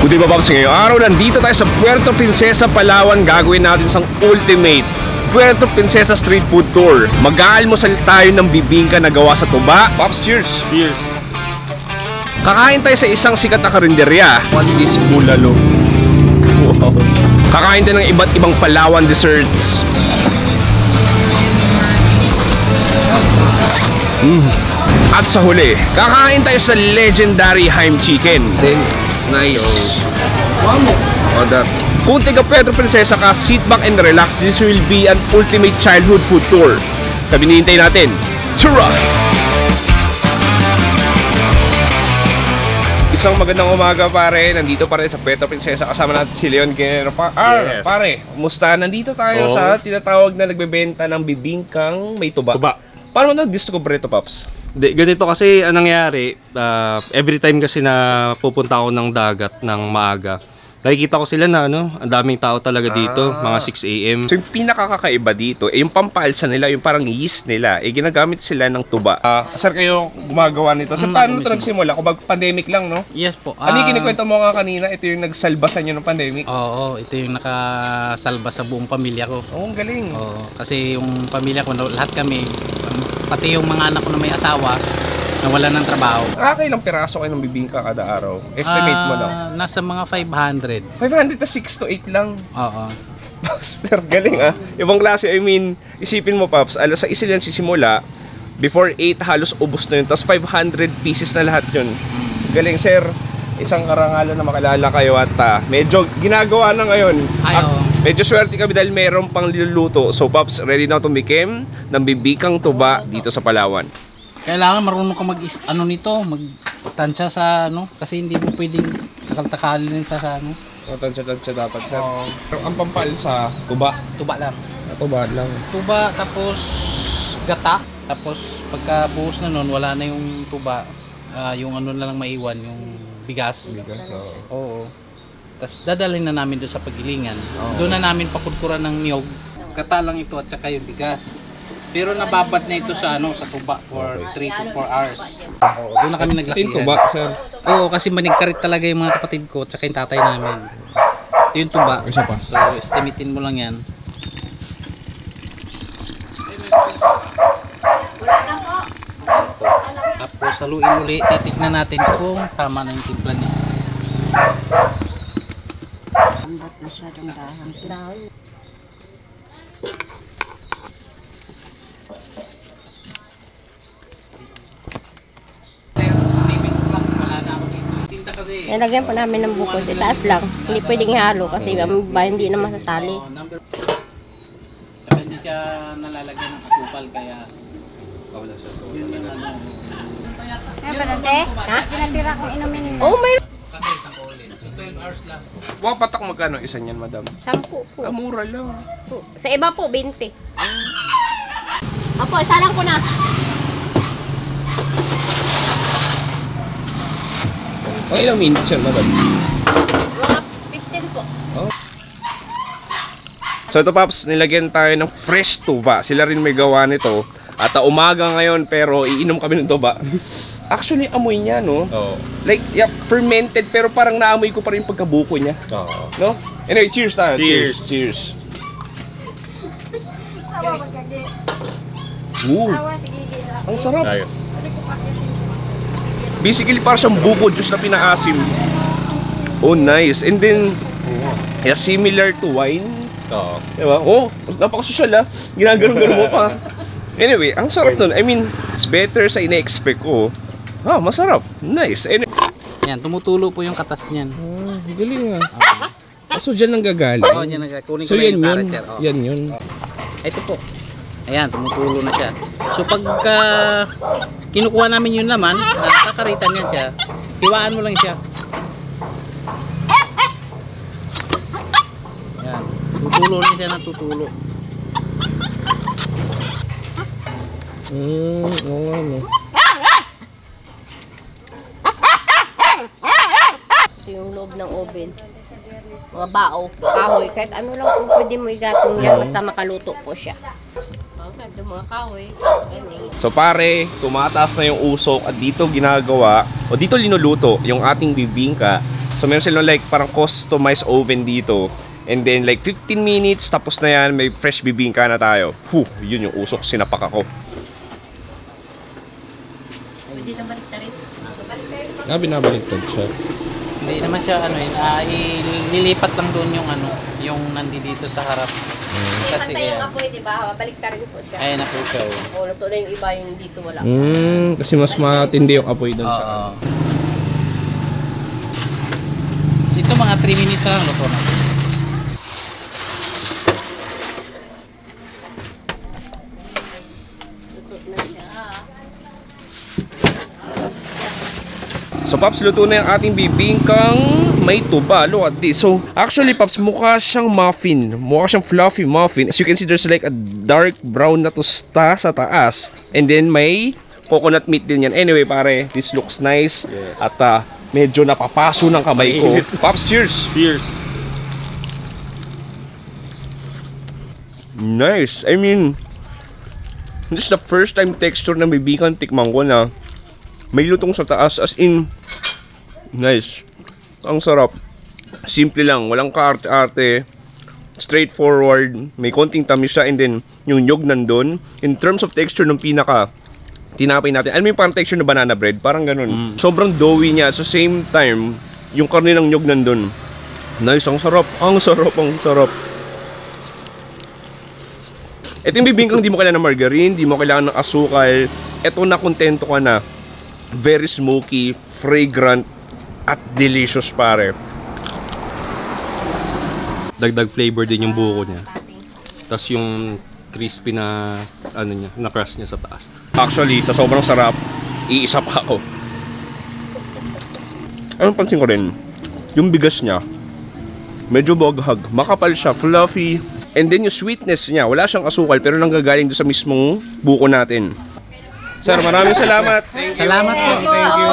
Buti ba Pops, ngayong araw nandito tayo sa Puerto Princesa, Palawan. Gagawin natin isang ultimate Puerto Princesa street food tour. Mag-aalmusal tayo ng bibingka na gawa sa tuba. Pops, cheers! Cheers! Kakain tayo sa isang sikat na karinderya. What is bulalo? Wow. Kakain tayo ng iba't ibang Palawan desserts. At sa huli, kakain tayo sa legendary Haim Chicken. Then, nice. Order. Kung taga Puerto Princesa ka, sit back and relax. This will be an ultimate childhood food tour. Kabinihintay natin. Tara! Isang magandang umaga pare. Nandito pa rin sa Puerto Princesa. Kasama natin si Leon Guerrero. Yes. Pare, kumusta? Nandito tayo sa tinatawag na nagbebenta ng bibingkang may tuba. Paano mo nag-discover ito, Pops? Ganito kasi ang nangyari, every time kasi na pupunta ako ng dagat ng maaga, nakikita ko sila na ang daming tao talaga dito, mga 6 AM. So yung pinakakakaiba dito, yung pampalsa nila, yung parang yeast nila, ginagamit sila ng tuba. Sir, kayo gumagawa nito. So paano ito nagsimula? Kung pandemic lang, no? Yes po. Ano yung kinikwento mo nga kanina? Ito yung nagsalba sa inyo ng pandemic? Oo, ito yung nakasalba sa buong pamilya ko. Oo, galing. Oo, kasi yung pamilya ko, lahat kami, pati yung mga anak ko na may asawa, nawala ng trabaho. Ilang piraso kayo ng bibingka kada araw? Estimate mo lang. Nasa mga 500. 500 na 6 to 8 lang. Oo. Sir, galing Ibang klase, I mean, isipin mo Pops, alas 6 lang sisimula, before 8 halos ubos na yun, tapos 500 pieces na lahat yun. Galing sir, isang karangalan na makilala kayo at medyo ginagawa na ngayon. Medyo swerte kami dahil mayroon pang niluluto. So Pops, ready na tumikim ng bibingkang tuba dito sa Palawan. Kailangan marunong ka magtansya sa kasi hindi mo pwedeng takaltakalin sa Tansya dapat sir. Pero ang pampalsa, tuba. Tuba lang. Tuba lang. Tuba, tapos gata. Tapos pagka buhos na nun, wala na yung tuba. Yung na lang maiwan, yung bigas. Oo. Tapos dadalhin na namin doon sa pagilingan. Doon na namin pakudkuran ng niyog. Gata lang ito at saka yung bigas. Pero nababad na ito sa sa tuba for 3 to 4 hours. Oo, doon na kami naglakihan. Ito yung tuba, sir? Oo, kasi manigkarit talaga yung mga kapatid ko at saka yung tatay namin. Ito yung tuba. Isa pa. So, estimatein mo lang yan. Tapos haluin uli, titignan natin kung tama na yung timpla niya. Ambat masyadong dahan. Nilagyan pa namin ng bukos, itaas lang. Hindi pwedeng ihalo kasi hindi na masasali. Saka hindi siya nalalagyan ng asukal kaya yun yung Kaya ba dati? Ha? Pinatira kong inumin nila. Oo, may... So 12 hours lang. Wow, patak magkano isa niyan, madam? 10 po. Mura lang. Sa iba po, 20. Opo, isa lang po na. Ilang minutes yan, madam? Mga 15 po. So ito Pops, nilagyan tayo ng fresh tuba. Sila rin may gawa nito. At umaga ngayon pero iinom kami ng tuba. Actually, amoy niya, no? Like, fermented pero parang naamoy ko pa rin pagkabuko niya. No? Anyway, cheers tayo. Cheers. Ooh, ang sarap. Basically, parang siyang buko juice na pinaasim. Oh, nice. And then, similar to wine. Diba? Oh, napakasosyal ginaganon-ganon mo pa. Anyway, ang sarap nun. I mean, it's better sa ina-expect ko. Masarap. Nice. Yan, tumutulo po yung katas niyan. Galing So, dyan lang gagaling. Oo, yan kunin ko So, yan yun. Yan yun. Ito po. Ayan, tumutulo na siya. So pagka kinukuha namin yun naman, kakaritan yan siya. Hiwaan mo lang siya. Ayan, tutulo na siya ng tutulo. Ito yung loob ng oven. Mga bao, kahoy, kahit ano lang kung pwede mo igatong yan, basta makaluto po siya. Mga kahoy. So pare, tumataas na yung usok at dito ginagawa o dito linuluto yung ating bibingka So meron silang like parang customized oven dito. And then like 15 minutes, tapos na yan, may fresh bibingka na tayo. Yun yung usok, sinapak ako. Pwede na balik na rin. Binabaliktad siya. Hindi naman siya ililipat lang doon yung yung nandito sa harap. Kasi Pantay yung apoy, di ba? Balik na rin po siya. ayan na po siya. Luto na yung iba, yung dito wala. Kasi mas matindi yung apoy doon sa... Oo. So, ito mga 3 minutes na lang luto na. Luto na siya. So Pops, luto na yung ating bibingkang may tuba. Look at this. So actually Pops, mukha siyang muffin. Mukha siyang fluffy muffin. As you can see, there's like a dark brown na tosta sa taas. And then may coconut meat din yan. Anyway pare, this looks nice. Yes. At medyo napapaso ng kamay ko. Pops, cheers! Cheers! Nice. I mean, this is the first time texture ng bibingkang tikman ko na may lutong sa taas, as in nice. Ang sarap. Simple lang, walang kaarte-arte. Straightforward, may konting tamis siya, and then yung nyog nandun. In terms of texture ng pinaka tinapay natin, alam mo yung parang texture na banana bread, parang ganun. Sobrang doughy niya, at sa same time yung karne ng nyog nandun. Nice, ang sarap. Ang sarap, ang sarap. Ito yung bibingkang di mo kailangan ng margarine, di mo kailangan ng asukal. Ito na kontento ka na. Very smoky, fragrant, at delicious pare. Dagdag flavor din yung buko niya. Tapos yung crispy na niya, na crust niya sa taas. Actually, sa sobrang sarap, iisa pa ako. Anong pansin ko rin? Yung bigas niya, medyo boghag, makapal siya, fluffy. And then yung sweetness niya, wala siyang asukal pero nanggagaling doon sa mismong buko natin. Sir, maraming salamat. Thank you. Salamat po. Thank you.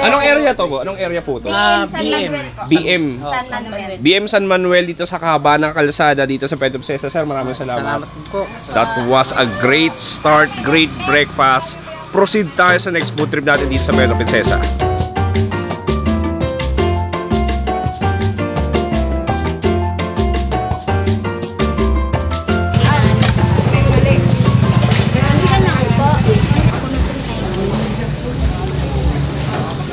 Anong area to po? Anong area po to? BM. BM. San Manuel. BM San Manuel dito sa Kahaba ng Kalsada dito sa Pedro Princesa. Sir, maraming salamat. Salamat po. That was a great start, great breakfast. Proceed tayo sa next food trip natin dito sa Pedro Princesa.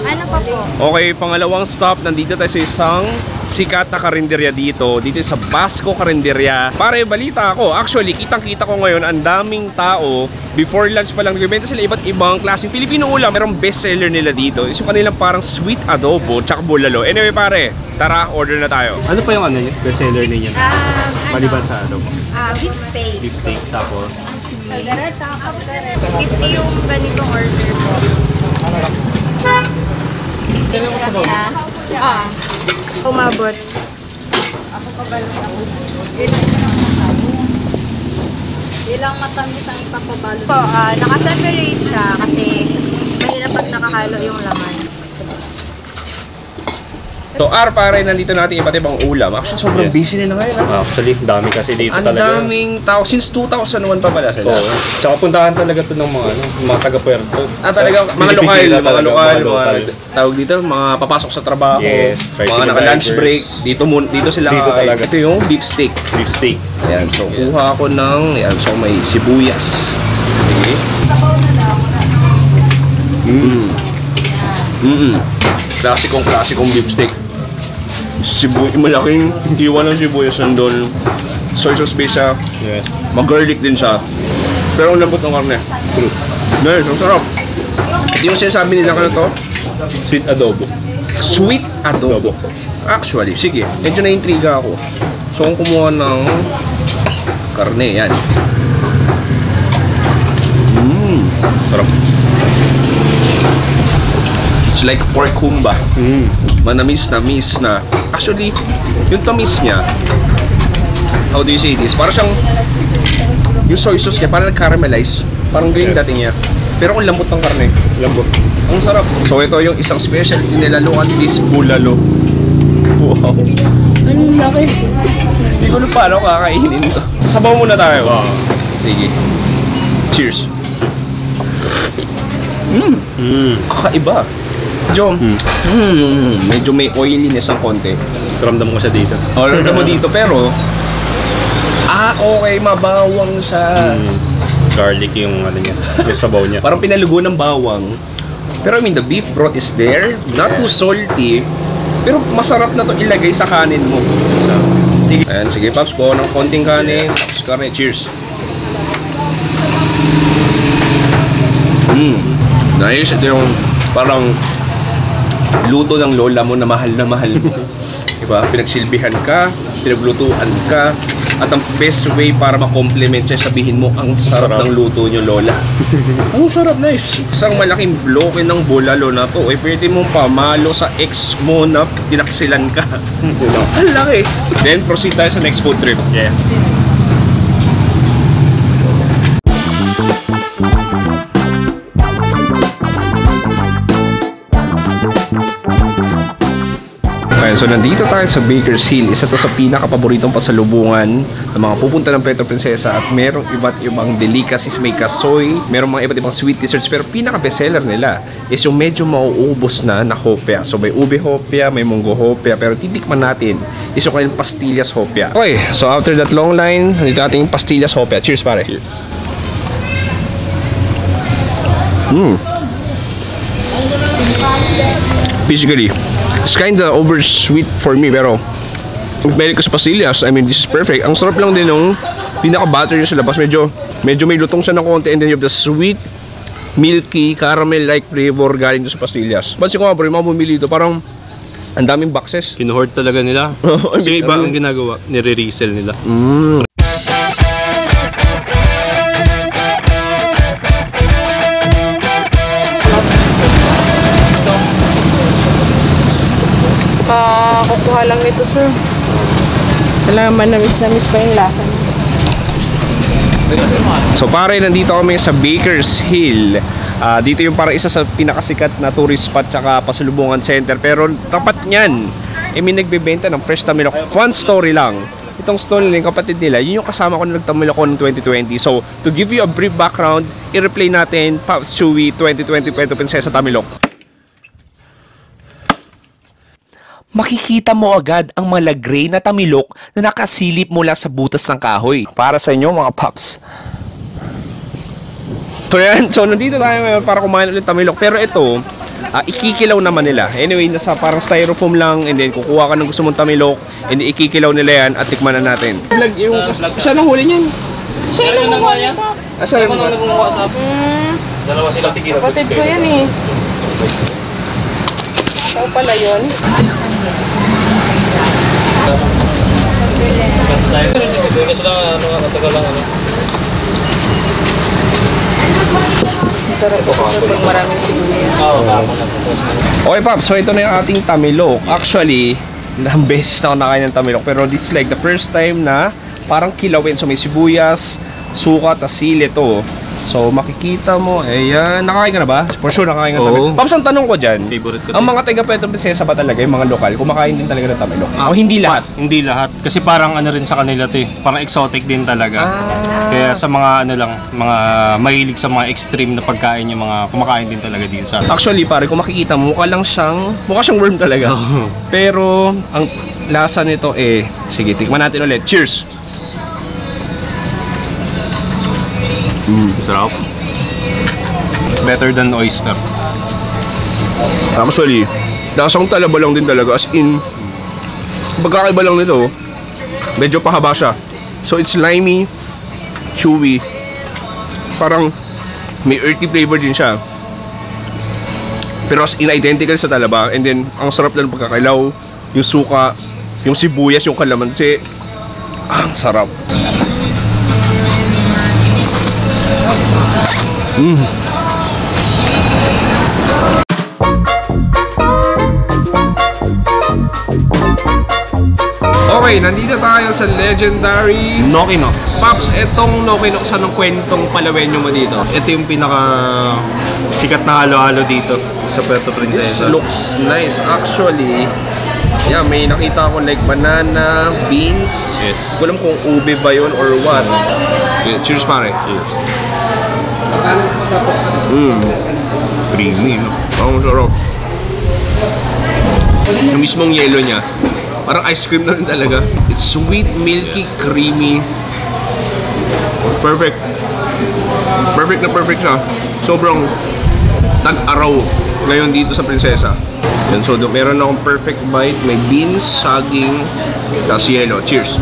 Ano pa po? Okay, pangalawang stop, nandito tayo sa isang sikat na karinderya dito sa Basco Karinderya. Pare, balita ako, actually, kitang-kita ko ngayon, ang daming tao, before lunch pa lang, nagbibenta sila iba't ibang klaseng Filipino ulam. Merong bestseller nila dito, is yung kanilang parang sweet adobo, tsaka bulalo. Anyway pare, tara, order na tayo. Ano pa yung bestseller ninyo? Maliban sa adobo. Beef steak. Beef steak, tapos 50 yung ganitong order po. Umabot. Ilang matamis ang ipapabalo? Po, naka-separate siya kasi mahirap pag nakahalo yung laman. So, pare, nandito natin iba't ibang ulam. Actually, sobrang Yes. busy nila ngayon. actually, dami kasi dito Ang talaga. daming tao. Since 2001 pa pala sila. Oo. Tsaka puntahan talaga to ng mga taga-Puerto. Talaga, mga lokal, Binibisita mga talaga, lokal, mga lokal. tawag dito, mga papasok sa trabaho, Yes, mga tricycle naka-lunch drivers. break, dito sila Dito kakain. talaga. Ito yung beef steak. Beef steak. Ayan, so kuha ako ng, so may sibuyas. Okay. Klasikong beef steak. Malaking hiwa ng sibuyas nandun. Soy sauce base siya. Yes. Mag-garlic din siya. Pero ang lambot ng karne. True. Nice, ang sarap. Ito yung sinasabi nila ka na to? Sweet adobo. Sweet adobo. Actually, sige. Medyo na-intriga ako. So, kung kumuha ng karne, yan. Sarap. It's like pork humba. Manamis na. Actually, yung tamis niya, how do you say this? Parang siyang, yung soy sauce niya, parang nag-caramelize. Parang green dating niya. Pero ang lambot ng karne. Lambot. Ang sarap. So ito yung isang specialty nila, look at this bulalo. Wow. Ang laki. Hindi ko na paano kakainin to. Sabaw muna tayo. Wow. Sige. Cheers. Kakaiba. Medyo may oiliness ang konti. Ramdam ko siya dito. Ramdam mo dito, pero okay, mabawang siya. Garlic yung ano niya, yung sabaw niya. Parang pinalugo ng bawang. Pero I mean, the beef broth is there. Not too salty. Pero masarap na to ilagay sa kanin mo. Sige. Ayan, sige, Paps. Kuha ng konting kanin. Tapos karne. Cheers. Nice. Ito yung parang luto ng lola mo na mahal mo. Diba? Pinagsilbihan ka, pinaglutuan ka, at ang best way para ma-compliment siya, sabihin mo, ang sarap ng luto nyo, lola. Ang sarap, nice. Isang malaking bloke ng bulalo na to, pwede mong pamalo sa ex mo na tinaksilan ka. Ang laki. Then, proceed tayo sa next food trip. Yes. So nandito tayo sa Baker's Hill. Isa to sa pinaka-paboritong pasalubungan ng mga pupunta ng Puerto Princesa, at merong iba't ibang delicacies. May kasoy, merong mga iba't ibang sweet desserts, pero pinaka-bestseller nila is yung medyo mauubos na hopia. So may ube hopia, may munggo hopia, pero titikman natin is yung kanilang pastillas hopia. Okay, so after that long line, nandito ating pastillas hopia. Cheers, pare. Cheers. Basically, it's kinda oversweet for me, pero if may ka sa pastillas, I mean, this is perfect. Ang sarap lang din nung pinaka-butter niya sa labas. Medyo may lutong siya ng konti, and then you have the sweet, milky, caramel-like flavor galing doon sa pastillas. Pansin ko nga, bro, yung mga bumili ito, parang ang daming boxes. Kinuhoard talaga nila. Kasi iba ang ginagawa, nire-resell nila. Kukuha lang nito, sir. Kailangan manamis-namis pa yung lasa niya. So pare, nandito kami sa Baker's Hill. Dito yung para isa sa pinakasikat na tourist spot tsaka pasalubungan center. Pero tapat niyan, may nagbebenta ng fresh tamilok. Fun story lang. Itong stall nila, yung kapatid nila, yun yung kasama ko na nagtamilok ko noong 2020. So, to give you a brief background, i-replay natin Pops Chewy 2020 Puerto Princesa Tamilok. Makikita mo agad ang malagray na tamilok na nakasilip mula sa butas ng kahoy. Para sa inyo, mga Pops. So yan, so nandito tayo ngayon para kumain ulit tamilok. Pero ito, ikikilaw naman nila. Anyway, nasa parang styrofoam lang, and then kukuha ka ng gusto mong tamilok, and then ikikilaw nila yan at tikman na natin. Saan ang huli niyan? Siya yung nagawa nito. Saan ang nagawa sa dalawa silang tigil. Kapatid ko yan eh. Ikaw pala yun. Sarap po kasi pag maraming sibuyas. Okay, Pops, so ito na yung ating tamilok. Actually, ilang beses na ako nakain ng tamilok, pero this is like the first time na parang kilawin. So may sibuyas, suka, tas sili to. So makikita mo, ayan. Nakakain ka na ba? For sure nakakain ka ng tamilok. Pops, ang tanong ko dyan, Favorite ko ang mga taga Puerto Princesa ba talaga, yung mga lokal, kumakain din talaga ng tamilok? O hindi lahat? Hindi lahat. Kasi parang ano rin sa kanila to eh. Parang exotic din talaga. Kaya sa mga ano lang, mga mahilig sa mga extreme na pagkain, yung mga kumakain din talaga dito sa. Actually, pare, kung makikita mo, mukha siyang worm talaga. Pero ang lasa nito sige, tikman natin ulit. Cheers! Sarap. Better than oyster. Actually, lasang talaba lang din talaga. As in, pagkakaiba lang nito, medyo pahaba siya. So it's limey, chewy, parang may earthy flavor din siya. Pero as in, identical sa talaba. And then, ang sarap lang pagkakailaw, yung suka, yung sibuyas, yung kalamansi. Ang sarap. Okay, nandito tayo sa legendary Nokinox. Pops, etong Nokinox, anong kwentong palawenyo mo dito? Ito yung pinaka sikat na halo-halo dito sa Puerto This Princesa. looks nice. Actually, yeah, may nakita ako like banana, beans. Yes. Hindi ko alam kung ube ba yun or what. Okay, cheers, pare. Cheers. Creamy, no? Ang sarap. Yung mismong yelo niya, parang ice cream na rin talaga. It's sweet, milky, creamy. Perfect. Perfect na perfect siya. Sobrang tag-araw ngayon dito sa Prinsesa. Yan, so meron akong perfect bite. May beans, saging, tapos yelo. Cheers!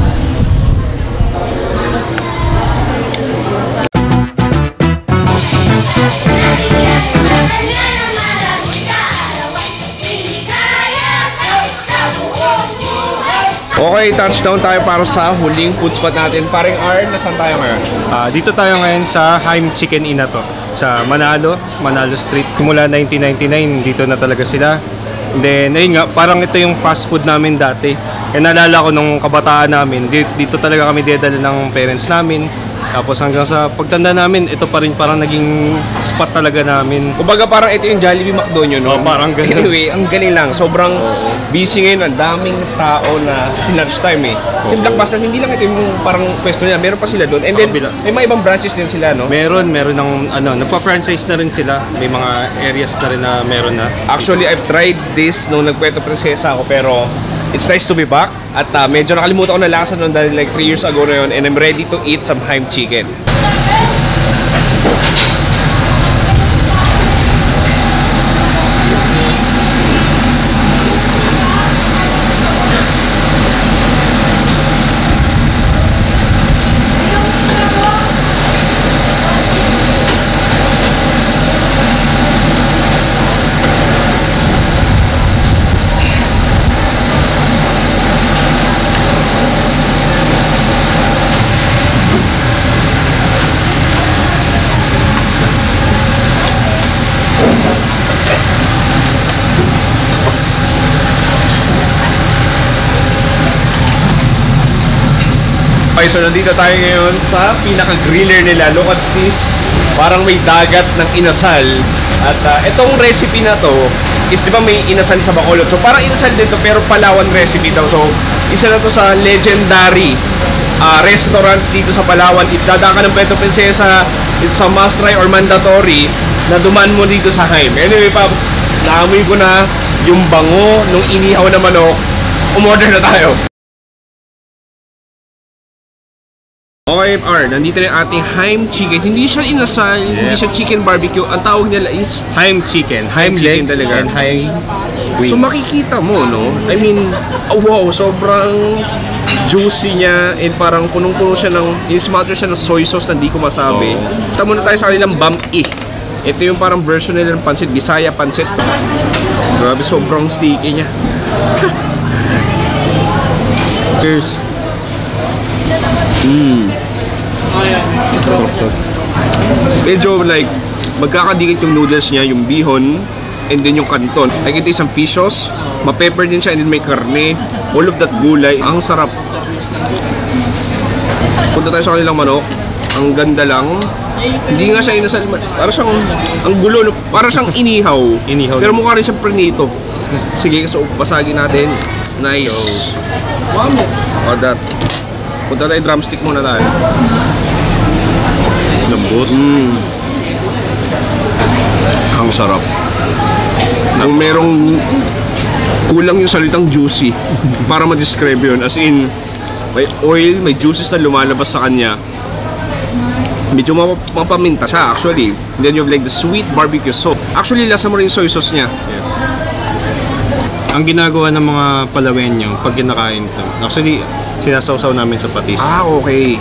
Okay, touchdown tayo para sa huling food spot natin. Paring Arn, nasaan tayo ngayon? Dito tayo ngayon sa Haim Chicken Inn na to, sa Manalo Street. Mula 1999, dito na talaga sila. And then, ayun nga, parang ito yung fast food namin dati. Kaya naalala ko nung kabataan namin, dito talaga kami dedala ng parents namin. Tapos hanggang sa pagtanda namin, ito pa rin parang naging spot talaga namin. Kumbaga parang ito yung Jollibee McDo nyo, no? Parang ganun. Anyway, ang galing lang. Sobrang busy ngayon. Ang daming tao na kasi lunch time eh. Kasi Blockbuster, hindi lang ito yung parang pwesto niya. Meron pa sila doon. And Sa then, kabila. may mga ibang branches din sila, no? Meron ng nagpa-franchise na rin sila. May mga areas na rin na meron na. Actually, I've tried this nung nagpuerto Prinsesa ako, pero it's nice to be back. At medyo nakalimutan ko na lasa noon dahil like 3 years ago na yun. And I'm ready to eat some Haim chicken. Okay, so nandito tayo ngayon sa pinaka-griller nila. Look at this. Parang may dagat ng inasal. At itong recipe na to is, di ba, may inasal sa Bacolod. So parang inasal din to, pero Palawan recipe daw. So isa na to sa legendary restaurants dito sa Palawan. If dadaan ka ng Puerto Princesa, it's a must try or mandatory na duman mo dito sa Haim. Anyway, Paps, naamoy ko na yung bango nung inihaw na manok. Umorder na tayo. Okay, R, nandito na yung ating Haim chicken. Hindi siya inasal, hindi siya chicken barbecue. Ang tawag nila is Haim chicken. Haim chicken legs talaga. and Haim wings. So makikita mo, no? I mean, wow, sobrang juicy niya and parang punong-puno siya ng, in-smother siya ng soy sauce na hindi ko masabi. Kita muna tayo sa kanilang bam-i. Ito yung parang version nila ng pansit, Bisaya pansit. Grabe, sobrang sticky niya. Cheers. Medyo like magkakadikit yung noodles niya, yung bihon and then yung kanton. Like ito isang fish sauce, ma-pepper din siya and then may karne, all of that gulay. Ang sarap. Punta tayo sa kanilang manok. Ang ganda lang. Hindi nga siya inasal, para siyang ang gulo, para siyang inihaw. Pero mukha rin siyang prenito. Sige, so basagin natin. Nice. Oh, that. Punta tayo, drumstick muna tayo. Lambot. Ang sarap. Ang merong kulang yung salitang juicy para ma-describe yun. As in, may oil, may juices na lumalabas sa kanya. Medyo mapaminta siya actually. And then you have like the sweet barbecue sauce. Actually, lasa mo rin yung soy sauce niya. Yes. Ang ginagawa ng mga Palawenyo pag kinakain ito, actually, sinasawsaw namin sa patis. Ah, okay.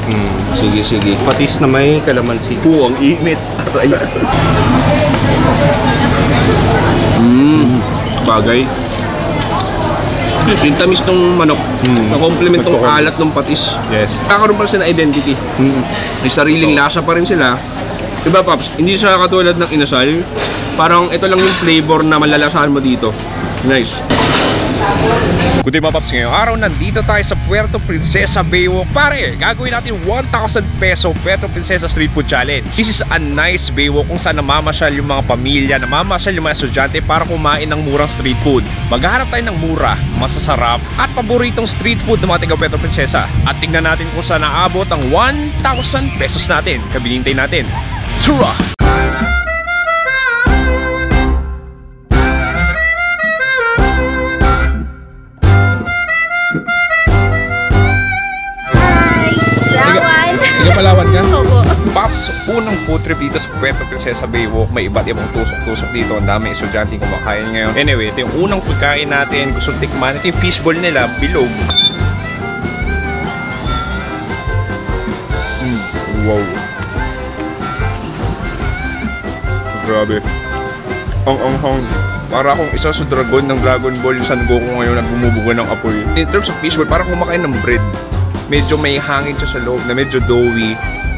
Sige, sige. Patis na may kalamansi. Ang init. Bagay. Yung tamis ng manok, na-complement tong alat ng patis. Yes. Kakaroon pa sila ng identity. May sariling lasa pa rin sila. Diba, Paps? Hindi siya katulad ng inasal. Parang ito lang yung flavor na malalasahan mo dito. Nice. Good day mga Paps, ngayong araw nandito tayo sa Puerto Princesa Baywalk. Pare, gagawin natin 1,000 peso Puerto Princesa Street Food Challenge. This is a nice baywalk kung saan namamasyal yung mga pamilya, namamasyal yung mga estudyante para kumain ng murang street food. Maghahanap tayo ng mura, masasarap at paboritong street food ng mga taga Puerto Princesa. At tingnan natin kung saan naabot ang 1,000 pesos natin. Kabilintay natin. Tura! Pops, unang food trip dito sa Puerto Princesa Baywalk. May iba't ibang tusok-tusok dito. Ang dami estudyante kumakain ngayon. Anyway, ito yung unang pagkain natin. Gusto tikman. Ito yung fishball nila, bilog. Wow. Grabe. Ang anghang. Para akong isa sa dragon ng Dragon Ball yung Son Goku ngayon at bumubuga ng apoy. In terms of fishball, parang kumakain ng bread. Medyo may hangin siya sa loob na medyo doughy.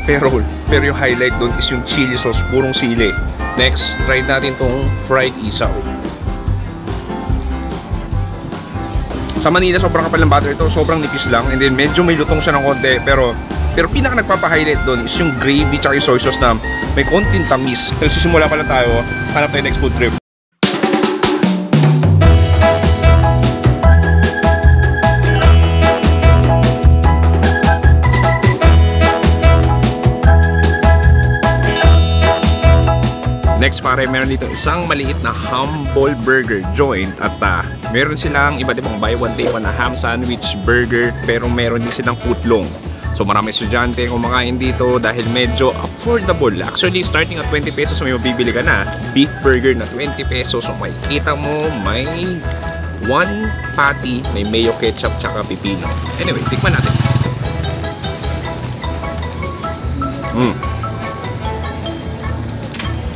Pero yung highlight doon is yung chili sauce, purong sili. Next, try natin tong fried isaw. Sa Manila, sobrang kapal ng butter ito. Sobrang nipis lang. And then medyo may lutong siya ng konti. Pero pinaka nagpapa-highlight doon is yung gravy tsaka yung soy sauce na may konting tamis. So sisimula pala tayo. Hanap tayo next food trip. Next pare, meron dito isang maliit na humble burger joint at meron silang iba't ibang buy one take one na ham sandwich, burger, pero meron din silang footlong. So marami estudyante kumakain dito dahil medyo affordable. Actually, starting at 20 pesos may mabibili ka na. Beef burger na 20 pesos. So makikita mo may one patty, may mayo ketchup tsaka pipino. Anyway, tikman natin.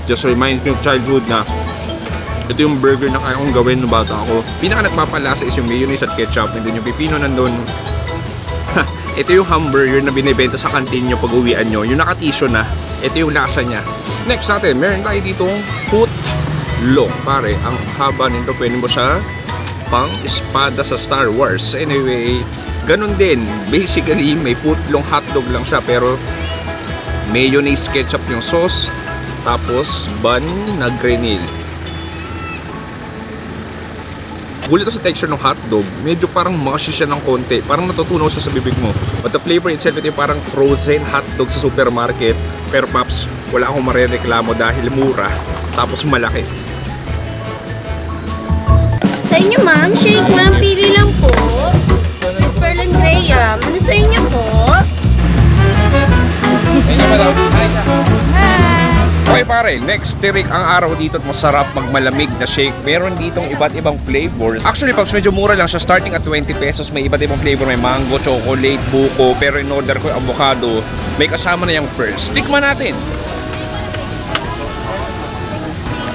Just reminds me of childhood na ito yung burger na kaya kong gawin nung bata ako. Pinaka nagpapalasa is yung mayonnaise at ketchup, and then yung pipino nandun. Ito yung hamburger na binibenta sa kantin nyo pag uwian nyo. Yung nakatisyo na, ito yung lasa niya. Next natin, meron tayo ditong footlong. Pare, ang haba nito, pwede mo siya pang espada sa Star Wars. Anyway, ganun din. Basically, may footlong hotdog lang siya, pero mayonnaise ketchup yung sauce. Tapos bun na grenil. Gulit ito sa texture ng hotdog. Medyo parang mushy siya ng konti. Parang natutunaw siya sa bibig mo. But the flavor itself, ito yung parang frozen hotdog sa supermarket. Pero Pops, wala akong marereklamo dahil mura. Tapos malaki. Sa inyo ma'am, shake ma'am, pili lang po. Pearl and Graham. Ano sa inyo po? Okay pare, next tirik ang araw dito at masarap pag malamig na shake. Meron ditong iba't ibang flavors. Actually Pops, medyo mura lang siya, starting at 20 pesos. May iba't ibang flavor, may mango, chocolate, buko. Pero in order ko yung avocado, may kasama na yung pearls. Tikman natin.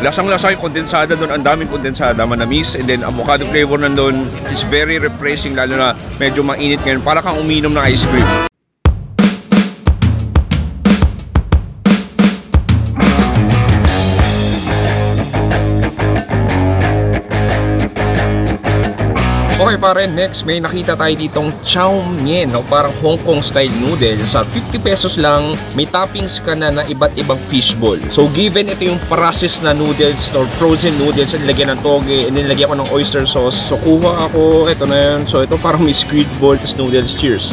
Lasang-lasa yung kondensada doon, ang daming kondensada, manamis, and then avocado flavor nandun is very refreshing, lalo na medyo mainit ngayon, para kang uminom ng ice cream. Okay pare, next may nakita tayo ditong chow mein, no? Parang Hong Kong style noodles. Sa 50 pesos lang, may toppings ka na iba't ibang fishball. So given ito yung processed na noodles or frozen noodles, nilagyan ng toge, and nilagyan ko ng oyster sauce. So kuha ako, ito na yun. So ito parang may squid ball, tas noodles. Cheers!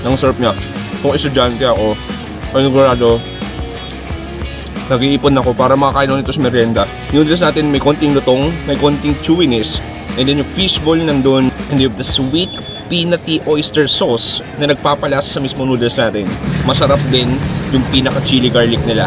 Ang sarap niya. Kung estudyante ako, panigurado, nag-iipon ako para makakain nito sa merienda. Noodles natin may konting lutong, may konting chewiness, and then yung fishball nandun, and you have the sweet peanutty oyster sauce na nagpapalasa sa mismo noodles natin. Masarap din yung pinaka chili garlic nila.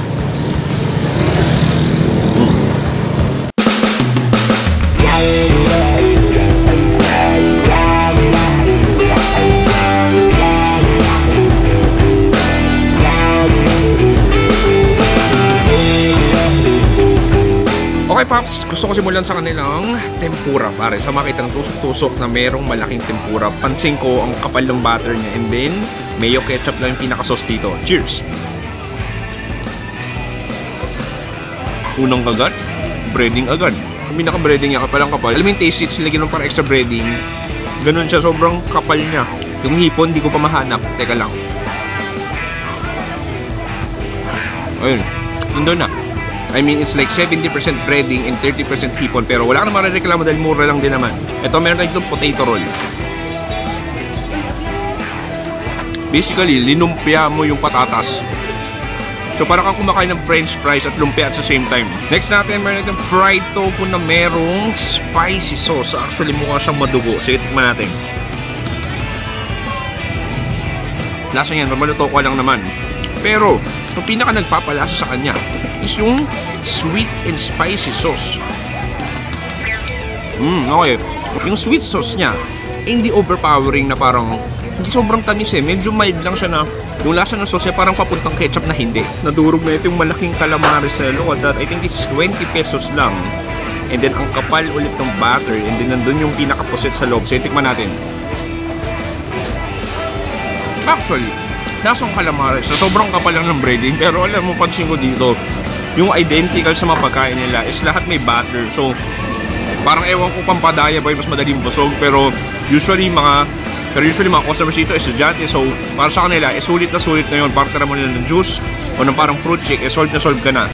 Okay Pops, gusto ko simulan sa kanilang tempura pare. Sa makita ng tusok-tusok na merong malaking tempura. Pansin ko ang kapal ng butter niya, and then mayo ketchup lang yung pinaka-sauce dito. Cheers! Unang kagat, breading agad. Yung pinaka-breading niya, kapal ang kapal. Alam mo yung taste seeds, nilagyan ng parang extra breading. Ganun siya, sobrang kapal niya. Yung hipon, di ko pa mahanap. Teka lang. Ayun, nandun na. I mean, it's like 70% breading and 30% hipon, pero wala ka naman marereklamo dahil mura lang din naman. Ito, meron tayo itong potato roll. Basically, linumpia mo yung patatas. So parang kang kumakain ng french fries at lumpia at the same time. Next natin, meron itong fried tofu na merong spicy sauce. Actually, mukha siyang madugo. Sige, tikman natin. Lasa niya, normal na tokwa lang naman. Pero, yung pinaka nagpapalasa sa kanya is yung sweet and spicy sauce. Okay. Yung sweet sauce niya, hindi overpowering na parang, hindi sobrang tamis eh. Medyo mild lang siya na, yung lasa ng sauce niya parang papuntang ketchup na hindi. Nadurog na ito yung malaking calamares na look at that. I think it's 20 pesos lang. And then, ang kapal ulit ng butter. And then, nandun yung pinakapuset sa loob. So, tikman natin. Actually, lasang calamares. So, sobrang kapal lang ng breading. Pero alam mo, pansin ko dito, yung identical sa mga pagkain nila is lahat may butter. So, parang ewan ko pampadaya ba mas madaling busog. Pero usually mga customers dito, estudyante. So, para sa kanila, sulit na yun. Para tira mo nila ng juice o ng parang fruit shake, solve ka na.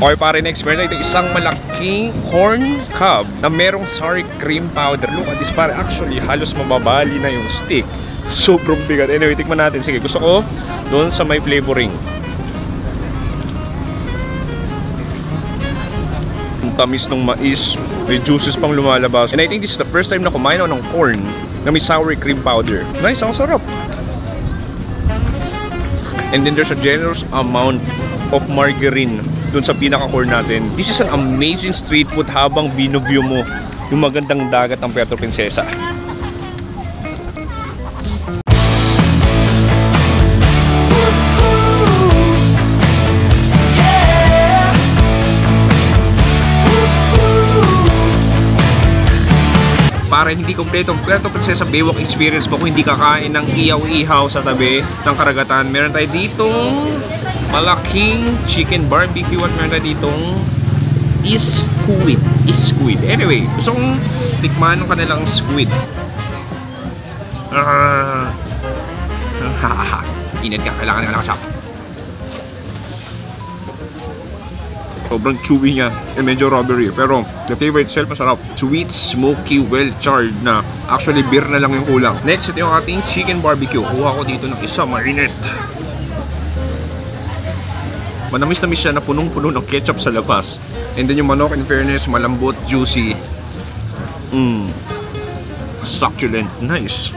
Okay pare, next meron ito isang malaking corn cob na merong sour cream powder. Look at this pare, actually halos mababali na yung stick. Sobrang bigat. Anyway, tikman natin. Sige, gusto ko doon sa may flavoring. Ang tamis ng mais, may juices pang lumalabas. And I think this is the first time na kumain ako ng corn na may sour cream powder. Nice, ang sarap. And then there's a generous amount of margarine dun sa pinaka-core natin. This is an amazing street food habang binuview mo yung magandang dagat ng Puerto Princesa. Para hindi kompleto ang Puerto Princesa Baywalk experience mo kung hindi kakain ng ihaw-ihaw sa tabi ng karagatan. Meron tayo ditong malaking chicken barbecue at meron tayo ditong squid. Anyway, gusto kong tikman ng kanilang squid. Inad ka, kailangan siya. Sobrang chewy niya and medyo rubbery. Pero the flavor itself masarap. Sweet, smoky, well-charred na. Actually, beer na lang yung kulang. Next, ito yung ating chicken barbecue. Kuha ko dito ng isa, mainit. Manamis-namis siya na punong-puno ng ketchup sa labas. And then yung manok, in fairness, malambot, juicy. Succulent. Nice.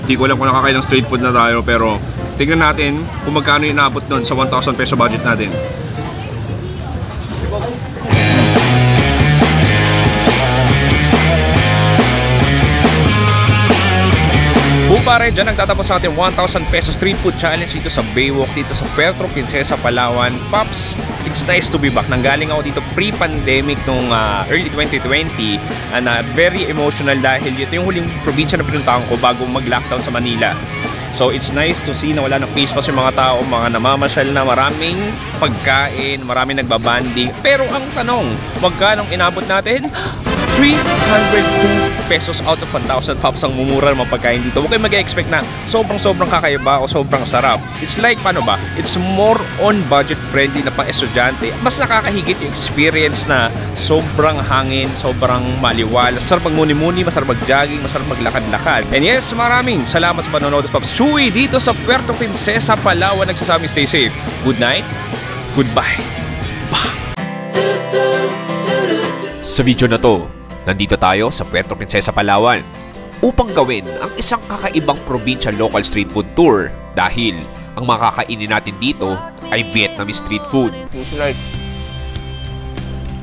Hindi ko alam kung nakakain ng street food na tayo, pero tignan natin kung magkano yung naabot nun sa 1,000 peso budget natin. Pare, dyan nagtatapos sa ating 1,000 pesos street food challenge dito sa Baywalk, dito sa Puerto Princesa, Palawan. Pops, it's nice to be back. Nanggaling ako dito pre-pandemic nung early 2020 and very emotional dahil ito yung huling probinsya na pinuntahan ko bago mag-lockdown sa Manila. So it's nice to see na wala ng face mask yung mga tao, mga namamasyal na, maraming pagkain, maraming nagbabanding. Pero ang tanong, magkano inabot natin? 302 pesos out of 1,000. Pops, ang mumura ng mga pagkain dito. Huwag kayo mag-expect na sobrang kakaiba o sobrang sarap. It's like, paano ba? It's more on budget friendly na pang estudyante. Mas nakakahigit yung experience na sobrang hangin, sobrang maliwal. Masarap magmuni-muni, masarap mag-jogging, masarap maglakad-lakad. And yes, maraming salamat sa panonood. Pops Chewy dito sa Puerto Princesa, Palawan. Nagsasabi, stay safe. Good night. Goodbye. Bye. Sa video na to, nandito tayo sa Puerto Princesa, Palawan upang gawin ang isang kakaibang provincial local street food tour dahil ang makakainin natin dito ay Vietnamese street food. It's like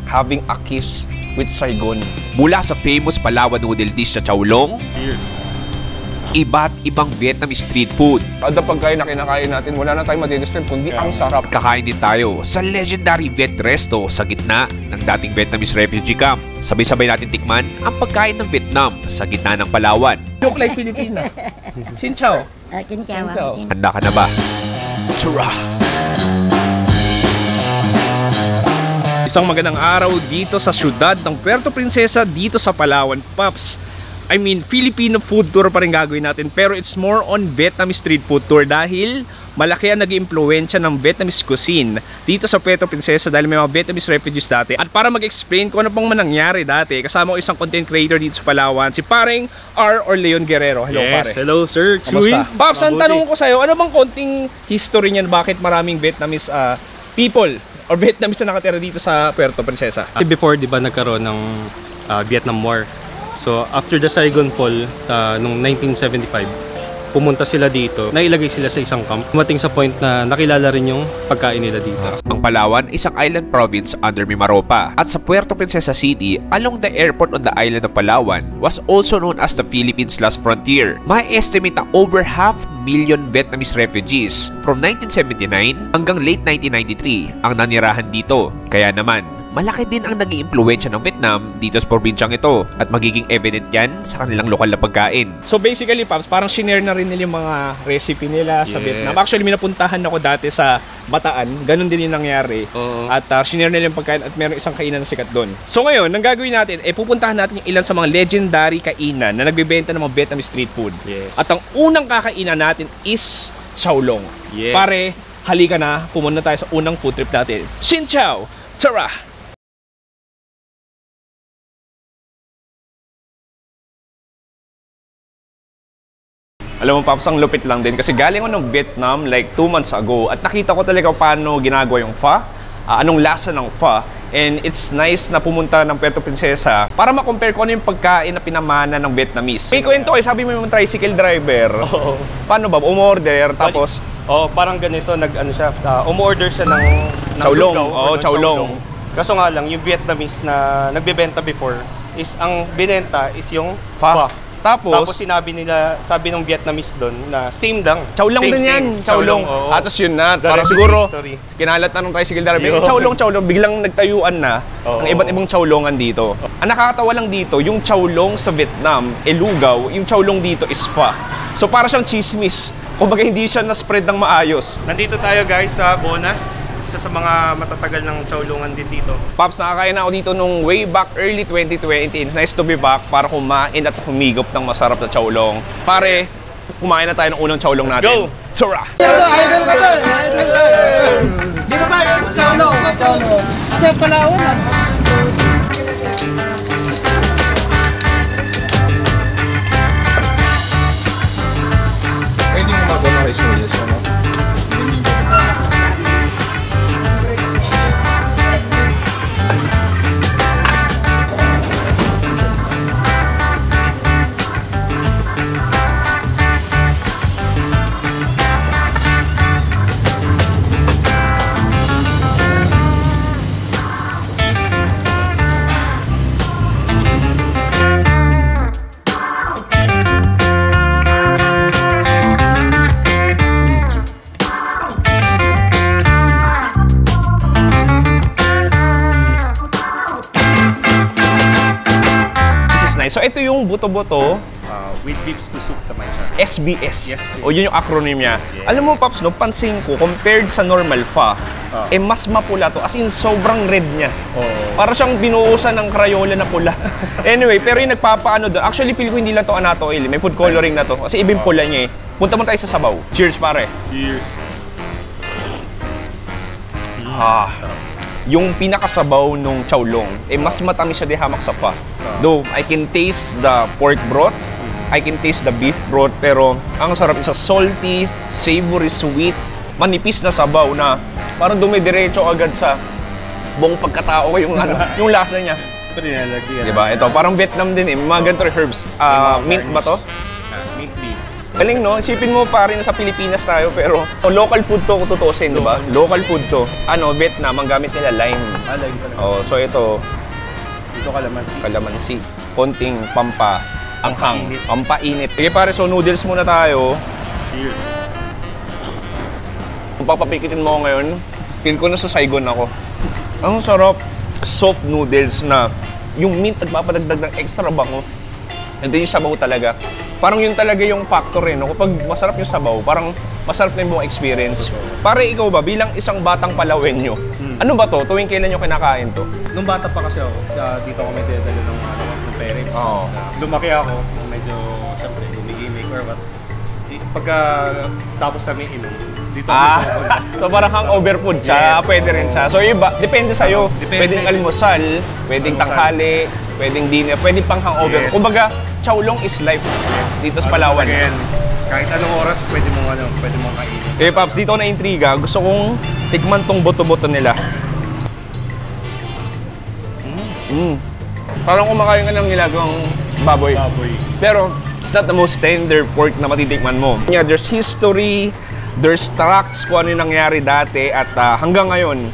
having a kiss with Saigon. Mula sa famous Palawan noodle dish na chow long, iba't ibang Vietnamese street food. Kada pagkain na kinakain natin, wala na tayong madidescribe kundi ang sarap. Kakain din tayo sa legendary Viet Resto sa gitna ng dating Vietnamese refugee camp. Sabay-sabay natin tikman ang pagkain ng Vietnam sa gitna ng Palawan. Look like Filipina. Xin chào. Xin chào. Handa ka na ba? Tara! Isang magandang araw dito sa syudad ng Puerto Princesa, dito sa Palawan, Pops. Filipino food tour pa rin gagawin natin, pero it's more on Vietnamese street food tour dahil malaki ang nag-iimpluwensya ng Vietnamese cuisine dito sa Puerto Princesa dahil may mga Vietnamese refugees dati. At para mag-explain kung ano pong nangyari dati, kasama ko isang content creator dito sa Palawan, si paring R. or Leon Guerrero. Hello, pare. Hello, Sir Chuy. Pops, ang tanong ko sa'yo, ano bang konting history niyan, bakit maraming Vietnamese people or Vietnamese na nakatira dito sa Puerto Princesa? Before, di ba, nagkaroon ng Vietnam War. So, after the Saigon Fall, noong 1975, pumunta sila dito, nailagay sila sa isang camp. Dumating sa point na nakilala rin yung pagkain nila dito. Ang Palawan, isang island province under Mimaropa. At sa Puerto Princesa City, along the airport on the island of Palawan, was also known as the Philippines' last frontier. May estimate na over 500,000 Vietnamese refugees from 1979 hanggang late 1993 ang nanirahan dito. Kaya naman, malaki din ang nag-iimpluwensya ng Vietnam dito sa probinsyang ito at magiging evident yan sa kanilang lokal na pagkain. So basically, Pops, parang shinare na rin nila yung mga recipe nila sa Vietnam. Actually, minapuntahan ako dati sa Bataan. Ganun din yung nangyari. At shinare nila yung pagkain at meron isang kainan na sikat doon. So ngayon, ang gagawin natin, pupuntahan natin yung ilan sa mga legendary kainan na nagbebenta ng mga Vietnamese street food. At ang unang kakainan natin is Chao Long. Pare, halika na, pumunta tayo sa unang food trip natin. Xin Chao! Tara! Alam mo, Pops, ang lupit lang din kasi galing ako ng Vietnam like 2 months ago at nakita ko talaga paano ginagawa yung pho, anong lasa ng pho, and it's nice na pumunta ng Puerto Princesa para ma-compare ko ano yung pagkain na pinamana ng Vietnamese. May kwento kayo, sabi mo yung tricycle driver. Paano ba? Umorder, tapos... parang ganito, umorder siya ng Chao Long. Chao Long. Kaso nga lang, yung Vietnamese na nagbebenta before is ang binenta is yung pho. Tapos sabi ng Vietnamese doon na same lang. Chao Long din yan. Chao Long. Atos yun na. Parang siguro, kinalat na nung tricycle driver. Chao Long. Biglang nagtayuan na ng iba't ibang Chao Longan dito. Ang nakakatawa lang dito, yung Chao Long sa Vietnam, lugaw. Yung Chao Long dito is pho. So para siyang chismis. Kumbaga hindi siya na-spread ng maayos. Nandito tayo guys sa Bonas. Isa sa mga matatagal ng Chao Longan din dito. Pops, nakakain na ako dito nung way back early 2020. It's nice to be back para kumain at humigop ng masarap na Chao Long. Pare, kumain na tayo ng unang Chao Long natin. Go! Tara! Idol ka ba? Dito ba yung Chao Long? Kasi Palawan. Pwede mo magawa kay Soyas, ano? So ito yung buto-buto with beef to soup naman siya. SBS. Yes, o yun yung acronym niya. Yes. Alam mo, Pops, no, pansin ko, compared sa normal pho, mas mapula to. As in, sobrang red niya. Para siyang binuusan ng Crayola na pula. Anyway, pero yung nagpapaano doon, actually, feel ko hindi lang to anato oil. May food coloring na to. Kasi iba yung pula niya eh. Punta mo tayo sa sabaw. Cheers, pare. Cheers. Yung pinakasabaw nung Chao Long, mas matamis siya di hamak sa pho. Though, I can taste the pork broth, I can taste the beef broth, pero ang sarap isa salty, savory, sweet, manipis na sabaw na parang dumidiretso agad sa buong pagkatao ko yung lasa niya. Diba? Ito, parang Vietnam din eh. Mga ganito herbs. Mint ba to? Mint beef. Galing, no? Isipin mo pa rin sa Pilipinas tayo, pero local food to kung tutusin, di ba? Local food to. Vietnam, ang gamit nila lime. Lime talaga. So ito, kalamansi. Kalamansi. Konting anghang. Pampainit. Sige pare, so noodles muna tayo. Cheers. Kung papapikitin mo ngayon, feel ko na sa Saigon ako. Ang sarap. Soft noodles na yung mint nagpapadagdag ng extra bango. And then yung sabaw talaga. Parang yun talaga yung factor eh, no? Kapag masarap yung sabaw, parang masarap na yung buong experience. Pare, ikaw ba, bilang isang batang Palawenyo, ano ba to? Tuwing kailan nyo kinakain to? Nung bata pa kasi ako, dito kami dinadala ng parents. Oo. Lumaki ako, medyo, syempre, gumigimik or what. Pagka tapos namin inom, dito So parang hangover food siya, pwede rin siya. So iba, depende sa'yo. Pwedeng almusal, pwedeng tanghali, pwedeng dinner, pwedeng pang hangover. Kumbaga, Chowlong is life dito sa Palawan. Kahit anong oras, pwede mong kainin. Eh, Paps, dito ako na-intriga. Gusto kong tikman tong boto-boto nila. Parang kumakain ka ng nilagang baboy. Pero, it's not the most tender pork na matitikman mo. Yeah, there's history, there's tracks kung ano yung nangyari dati at hanggang ngayon,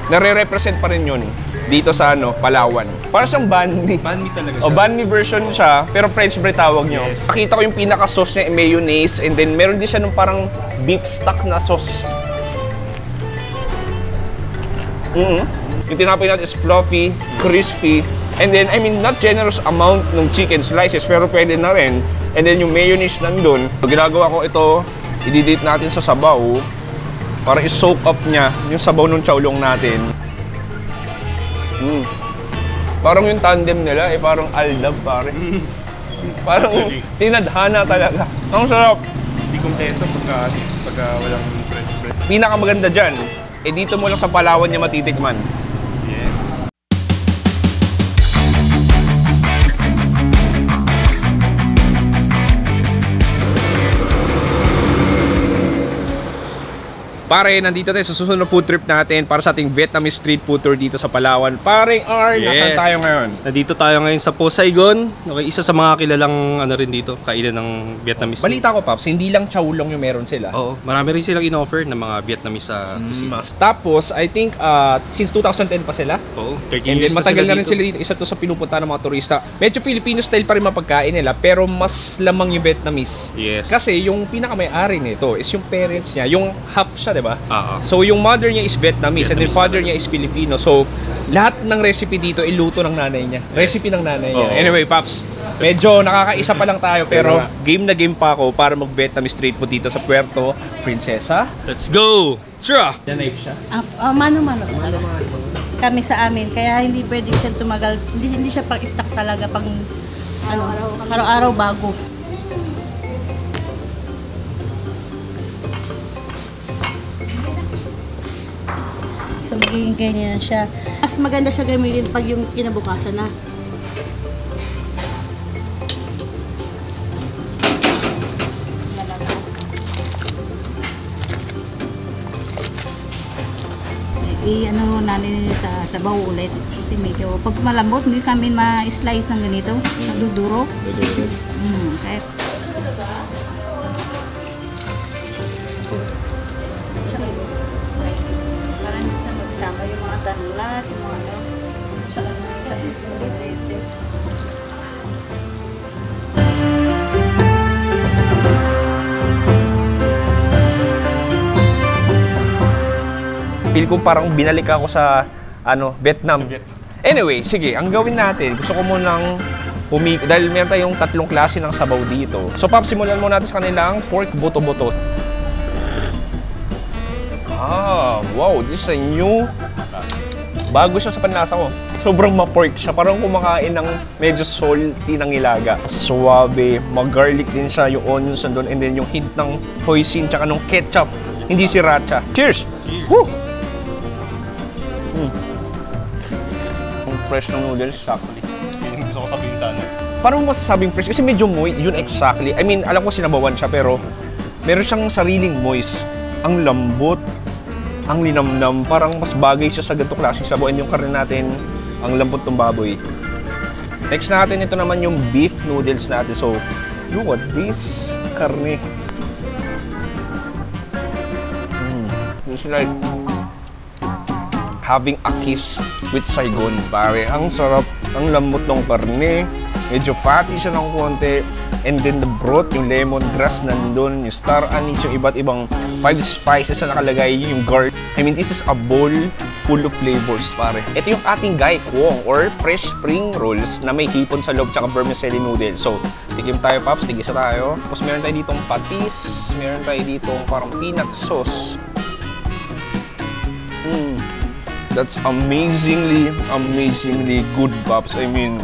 nare-represent pa rin yun dito sa Palawan. Para siyang banh mi. Banh mi talaga siya. O, banh mi version siya, pero French bread tawag nyo. Yes. Nakita ko yung pinaka-sauce niya, mayonnaise, and then meron din siya nung parang beef stock na sauce. Yung tinapay natin is fluffy, crispy, and then, I mean, not generous amount ng chicken slices, pero pwede na rin. And then yung mayonnaise nandun. Ginagawa ko ito, i-dip natin sa sabaw para i-soak up niya yung sabaw ng Chowlong natin. Parang yung tandem nila, parang aldab, pare. Parang tinadhana talaga. Ang sarap. Hindi kompleto pagka walang French bread. Pinakamaganda dyan, dito mo lang sa Palawan niya matitikman. Yes. Pare, nandito tayo sa susunod na food trip natin para sa ating Vietnamese street food tour dito sa Palawan. Pare, nasaan tayo ngayon? Nandito tayo ngayon sa Po Saigon. Okay, isa sa mga kilalang rin dito, kainan ng Vietnamese. Balita ko, Paps, hindi lang Chowlong yung meron sila. Oo, marami rin silang in-offer ng mga Vietnamese cuisine. Tapos, I think, since 2010 pa sila. Oo, 13 And years then, matagal na rin dito. sila dito. Isa to sa pinupunta ng mga turista. Medyo Filipino style pa rin mapagkain nila, pero mas lamang yung Vietnamese. Yes. Kasi yung pinakamay-ari nito is yung parents niya, yung half siya, di ba? So, So yung mother niya is Vietnamese and then father niya is Filipino. So lahat ng recipe dito iluto ng nanay niya. Recipe ng nanay niya. Anyway, Paps, medyo nakakaisa pa lang tayo pero game na game pa ako para mag-Vietnamese street food dito sa Puerto Princesa. Let's go! Tira! Na-knife siya. Mano-mano. Kami sa amin, kaya hindi pwede siya tumagal. Hindi siya pang-stock talaga pang araw-araw bago. So magiging ganyan siya. Mas maganda siya gamitin pag yung kinabukasan na. I-ano natin sa sabaw ulit. Kasi medyo pag malambot, hindi kami ma-slice ng ganito. Naduduro. Kaya Parang sa magsama yung mga tanulat, yung mga Feel ko parang binalik ako sa Vietnam. Anyway, sige, ang gawin natin, gusto ko munang dahil meron tayong 3 klase ng sabaw dito. So, Pop, simulan muna natin sa kanilang pork boto-boto. Wow, this is a new... Bago siya sa panlasa ko. Sobrang ma-pork siya. Parang kumakain ng medyo salty ng nilaga. Suwabe, mag-garlic din siya, yung onions nandun, and then yung hint ng hoisin, tsaka ng ketchup. Hindi sriracha. Cheers! Woo! Ang fresh ng noodles, sakli. Yung gusto ko sabihin sana. Parang masasabing fresh, kasi medyo moist, yun exactly. I mean, alam ko sinabawan siya, pero meron siyang sariling moist. Ang lambot, ang linamnam, parang mas bagay siya sa ganito klaseng sabaw. And yung karne natin, ang lambot ng baboy. Next natin, ito naman yung beef noodles natin. So, look at this karne. It's like having a kiss with Saigon, pare. Ang sarap, ang lambot ng karne. Medyo fatty siya ng konti. And then the broth, yung lemongrass nandun, yung star anise, yung iba't ibang 5 spices na nakalagay, yung garlic. I mean, this is a bowl full of flavors, pare. Ito yung ating gai kwong or fresh spring rolls na may hipon sa loob tsaka vermicelli noodles. So, tikim tayo, Pops. Tigisa tayo. Tapos meron tayo ditong patis. Meron tayo ditong parang peanut sauce. That's amazingly good, Pops. I mean,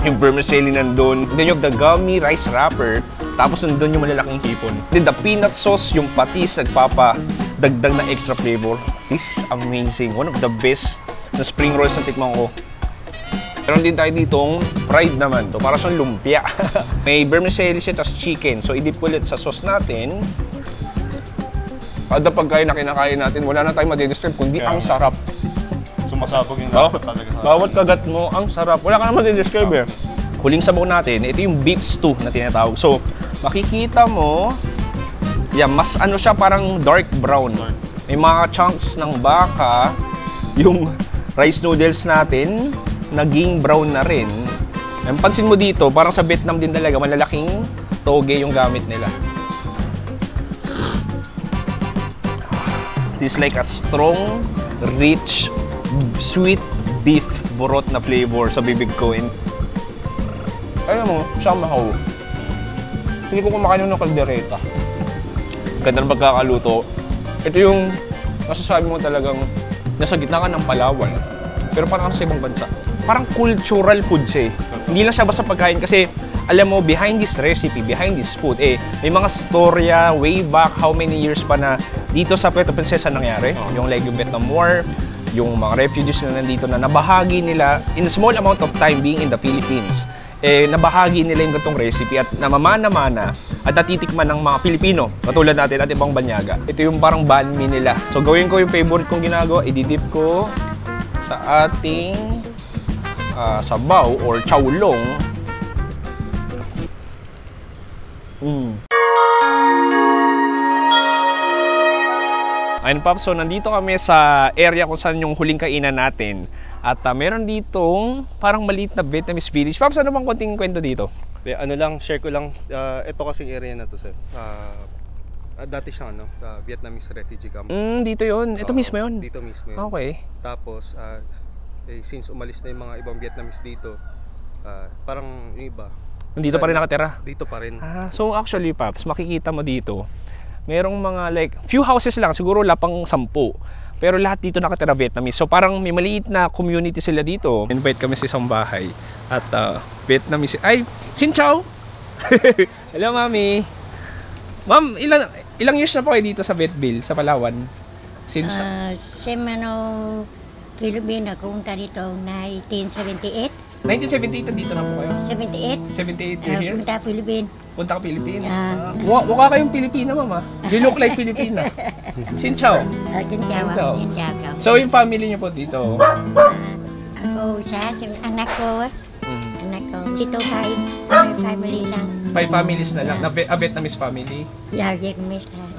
yung vermicelli nandun. Then you have the gummy rice wrapper. Tapos nandun yung malalaking hipon. Then the peanut sauce, yung patis, nagpapadagdag na extra flavor. This is amazing. One of the best na spring rolls na tikman ko. Meron din tayo ditong fried naman to. Para siyang lumpia. May vermicelli siya, tapos chicken. So, i-dip ulit sa sauce natin. Kada pagkain na kinakain natin, wala na tayong madidescribe, kundi ang sarap. Sumasabog yung lasa talaga. Bawat kagat mo, ang sarap. Wala ka naman madidescribe eh. Huling sabaw natin, ito yung beef stew na tinatawag. So, makikita mo, mas ano siya, parang dark brown. May mga chunks ng baka, yung rice noodles natin, naging brown na rin. Ang pansin mo dito, parang sa Vietnam din talaga, malalaking toge yung gamit nila. This is like a strong, rich, sweet beef burot na flavor sa bibig ko. And, alam mo, siya mahaw. Hindi ko kumakain ng kaldereta. Ganda ng pagkakaluto. Ito yung masasabi mo talagang nasa gitna ka ng Palawan. Pero parang sa ibang bansa. Parang cultural food siya eh. Hindi lang siya basta pagkain kasi alam mo, behind this recipe, behind this food, may mga storya way back, how many years pa na dito sa Puerto Princesa nangyari. Yung like yung Vietnam War, yung mga refugees na nandito na nabahagi nila in a small amount of time being in the Philippines. Nabahagi nila yung ganitong recipe at namamana-mana at natitikman ng mga Pilipino, katulad natin at ibang banyaga. Ito yung parang banh mi nila. So gawin ko yung favorite kong ginagawa, ididip ko sa ating sabaw or chowlong. Ayun, Pops, so nandito kami sa area kung saan yung huling kainan natin. At meron ditong parang maliit na Vietnamese village. Pops, ano bang konting kwento dito? Ano lang, share ko lang. Ito kasing area na to, sir. Dati siyang Vietnamese refugee camp. Dito yun. Ito mismo yun? Dito mismo yun. Okay. Tapos, since umalis na yung mga ibang Vietnamese dito, parang yung iba. Nandito pa rin nakatira? Dito pa rin. So actually, Pops, makikita mo dito, merong mga like, few houses lang, siguro lapang 10. Pero lahat dito nakatira Vietnamese. So parang may maliit na community sila dito. Invite kami sa isang bahay. At Vietnamese, ay, Xin Chào! Hello, Mami! Ma'am, ilang years na po kayo dito sa Vietville, sa Palawan? Since... Philippines, nakunta dito 1978. 1978 dito na po kayo? 78 you're here? Punta Philippines. Punta ka Philippines? Mukha kayong Pilipina, Mama. You look like Filipina. Xin Chào. Xin Chào. So, yung family niyo po dito? Ako, anak ko. Anak ko. Dito 5 family lang. 5 families na lang? A Vietnamese family? Yeah, Vietnamese lang.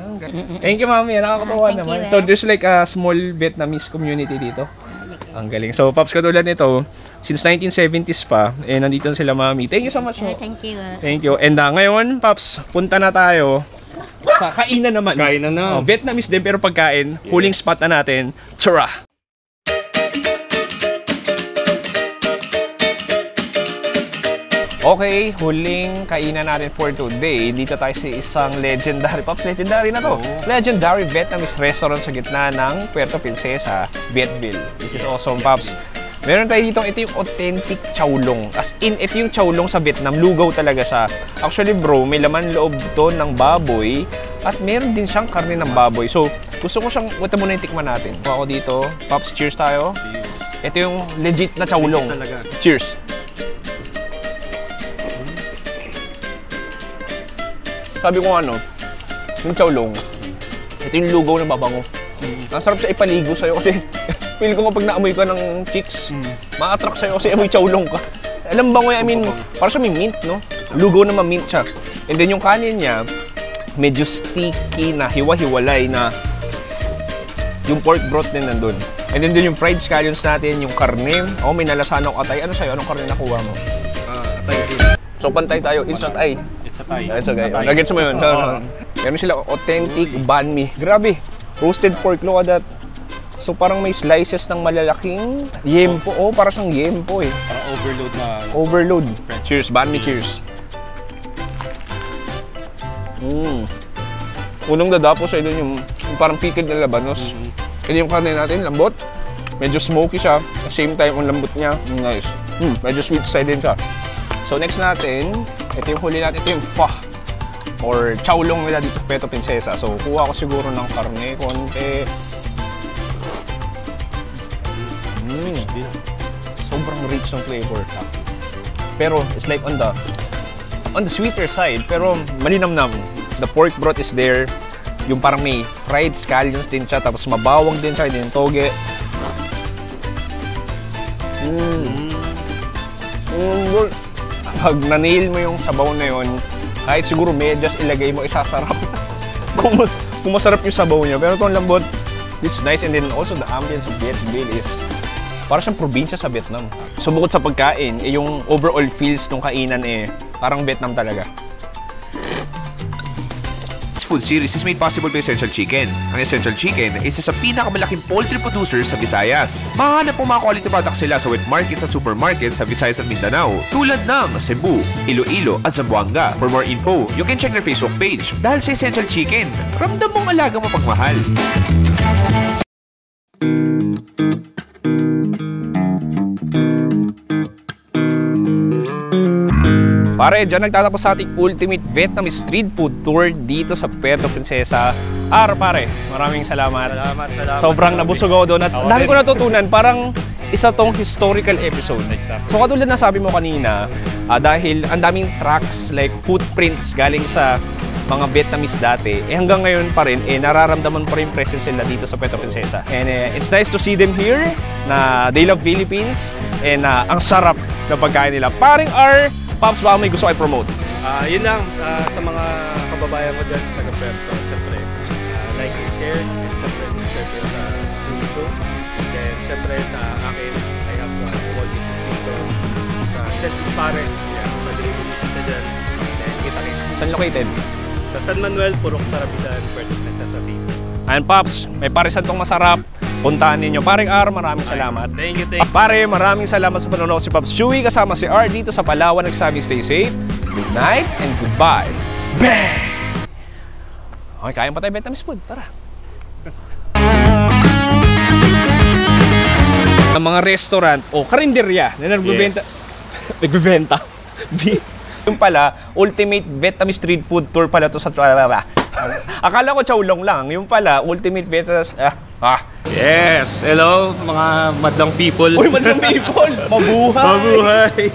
Thank you, Mami. Nakakatawa naman. So, there's like a small Vietnamese community dito. Ang galing. So, Pops, katulad nito, since 1970s pa, nandito sila, Mami. Thank you so much. Thank you. Thank you. And ngayon, Pops, punta na tayo sa kainan naman. Kainan na. Vietnamese din, pero pagkain. Huling spot na natin. Tara! Okay, huling kainan natin for today. Dito tayo sa isang legendary, Pops, legendary na to. Legendary Vietnamese restaurant sa gitna ng Puerto Princesa, Vietville. This is awesome, Pops. Meron tayo dito, ito yung authentic chowlong. As in, ito yung chowlong sa Vietnam. Lugaw talaga siya. Actually, bro, may laman loob to ng baboy at meron din siyang karne ng baboy. So, gusto ko siyang, ito muna yung tikman natin. Kuha ko dito. Pops, cheers tayo. Ito yung legit na chowlong. Cheers. Sabi ko yung chowlong, ito yung lugaw na babango. Ang sarap siya ipaligo sa'yo kasi feel ko kapag naamoy ka ng chicks, ma-attract sa'yo kasi amoy chowlong ka. Alam bango yan, I mean, parang siya may mint, no? Lugaw na ma-mint siya. And then yung kanin niya, medyo sticky na hiwa-hiwalay na yung pork broth din nandun. And then yung fried scallions natin, yung karne. May nalasahan ng atay. Ano sa'yo? Anong karne nakuha mo? Atay din. So pantay tayo, it's not ay. It's a Thai. It's okay. Nagets mo yun. So, meron sila authentic banh mi. Grabe. Roasted pork, look at that. So parang may slices ng malalaking yempo. Oh, para siyang yempo eh. Parang overload na. Overload. Cheers, banh mi, cheers. Unang dadapo sa ilo yung parang pickled na labanos. And yung karne natin, lambot. Medyo smoky siya. At the same time, ang lambot niya, nice. Medyo sweet side din siya. So next natin, ito yung huli natin, ito yung pho or chowlong nila dito sa Puerto Princesa. So kuha ko siguro ng karne, konti. Sobrang rich ng flavor. Pero it's like on the sweeter side, pero malinamnam. The pork broth is there. Yung parang may fried scallions din siya, tapos mabawang din siya, din toge. Pag na-nail mo yung sabaw na yun, kahit siguro medyas ilagay mo, isasarap. kung masarap yung sabaw niya. Pero itong lambot, this is nice. And then also the ambience of Vietnam is para siyang probinsya sa Vietnam. So bukod sa pagkain, yung overall feels ng kainan parang Vietnam talaga. Food series is made possible by Essential Chicken. Ang Essential Chicken ay isa sa pinakamalaking poultry producers sa Visayas. Mahanap po mga quality products sila sa wet market sa supermarket sa Visayas at Mindanao, tulad ng Cebu, Iloilo at Zamboanga. For more info, you can check their Facebook page. Dahil sa Essential Chicken, ramdam mong alagang mapagmahal. Pare, dyan nagtatapos sa ating ultimate Vietnamese street food tour dito sa Puerto Princesa. Pare, maraming salamat. Salamat. Sobrang nabusog ako doon at dami ko natutunan. Parang isa tong historical episode. Exactly. So katulad na sabi mo kanina, dahil ang daming tracks like footprints galing sa mga Vietnamese dati, hanggang ngayon pa rin, nararamdaman pa rin presence sila dito sa Puerto Princesa. And it's nice to see them here, na they love Philippines, and ang sarap na pagkain nila. Paring Pops, baka may gusto kayo promote? Yun lang, sa mga kababayan ko dyan, taga-Puerto, siyempre, like and share, and siyempre, subscribe kayo sa YouTube, and then, siyempre, sa akin, I have all business dito, sa Celtis Pares, madali business na dyan, then, kita-kits. Saan located? Sa San Manuel, Purok Tarabitan, Puerto Princesa City. Ayan, Pops, may parisan tong masarap. Puntahan ninyo. Paring maraming salamat. Thank you. Pare, maraming salamat sa panonood. Si Pops Chewy kasama si dito sa Palawan. Nagsabi, stay safe, good night, and goodbye. Bang! Okay, kain pa tayo Vietnamese food. Tara. Ang mga restaurant o karinderya na nagbebenta. Nagbebenta. Yung pala, ultimate Vietnamese street food tour pala to sa akala ko chowlong lang. Yung pala, ultimate Vietnamese. Yes! Hello, mga madlang people. Uy, madlang people! Mabuhay! Mabuhay!